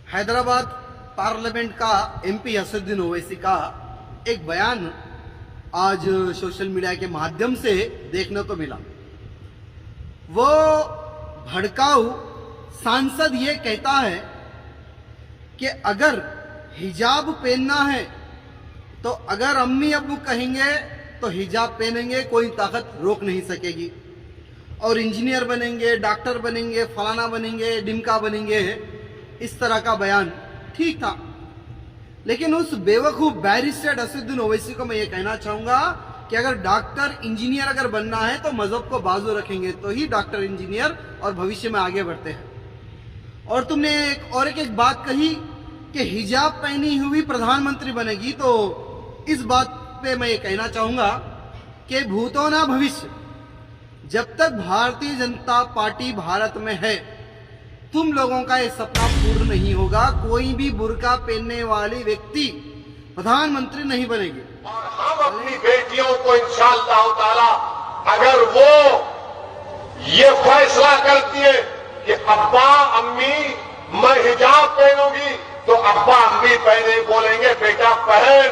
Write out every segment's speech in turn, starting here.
Hyderabad parliament का MP Asaduddin Owaisi का एक बयान आज सोशल मीडिया के माध्यम से देखने को मिला। वो भड़काऊ सांसद ये कहता है कि अगर हिजाब पहनना है तो अगर अम्मी अब्बू कहेंगे तो हिजाब पहनेंगे, कोई ताकत रोक नहीं सकेगी। और इंजीनियर बनेंगे, डॉक्टर बनेंगे, फलाना बनेंगे, डिमका बनेंगे, इस तरह का बयान ठीक था। लेकिन उस बेवकूफ बैरिस्टर असदुद्दीन ओवैसी को मैं ये कहना चाहूंगा कि अगर डॉक्टर इंजीनियर अगर बनना है तो मजहब को बाजू रखेंगे तो ही डॉक्टर इंजीनियर और भविष्य में आगे बढ़ते हैं। और तुमने एक बात कही कि हिजाब पहनी हुई प्रधानमंत्री बनेगी, तो इस बात पे मैं ये कहना चाहूंगा कि भूतो ना भविष्य, जब तक भारतीय जनता पार्टी भारत में है तुम लोगों का ये सपना पूर्ण नहीं होगा। कोई भी बुर्का पहनने वाली व्यक्ति प्रधानमंत्री नहीं बनेगी। और हम अपनी बेटियों को इंशाअल्लाह ताला अगर वो ये फैसला करती है कि अब्बा अम्मी मैं हिजाब पहनूंगी, तो अब्बा अम्मी पहने बोलेंगे बेटा पहन,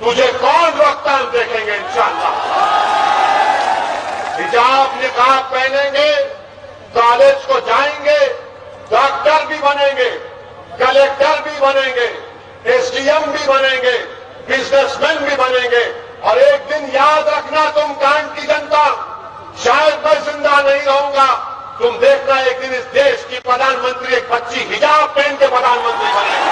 तुझे कौन रोकता, हम देखेंगे इंशाअल्लाह। हिजाब निकाब पहनेंगे, कॉलेज को जाएंगे, डॉक्टर भी बनेंगे, कलेक्टर भी बनेंगे, एसडीएम भी बनेंगे, बिजनेसमैन भी बनेंगे। और एक दिन याद रखना तुम कांड की जनता, शायद मैं जिंदा नहीं रहूंगा, तुम देखना एक दिन इस देश की प्रधानमंत्री एक बच्ची हिजाब पहन के प्रधानमंत्री बनेगी।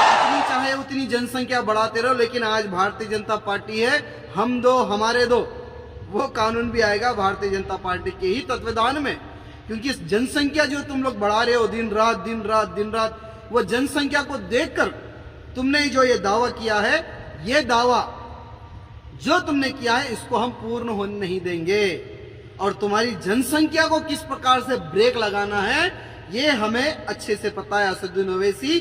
जितनी चाहे उतनी जनसंख्या बढ़ाते रहो, लेकिन आज भारतीय जनता पार्टी है, हम दो हमारे दो, वो कानून भी आएगा भारतीय जनता पार्टी के ही तत्वावधान में। क्योंकि इस जनसंख्या जो तुम लोग बढ़ा रहे हो दिन रात, वो जनसंख्या को देखकर तुमने जो ये दावा किया है, ये दावा जो तुमने किया है इसको हम पूर्ण होने नहीं देंगे। और तुम्हारी जनसंख्या को किस प्रकार से ब्रेक लगाना है ये हमें अच्छे से पता है। असदुद्दीन ओवैसी,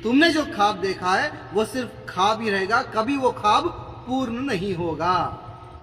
तुमने जो ख्वाब देखा है वो सिर्फ ख्वाब ही रहेगा, कभी वो ख्वाब पूर्ण नहीं होगा।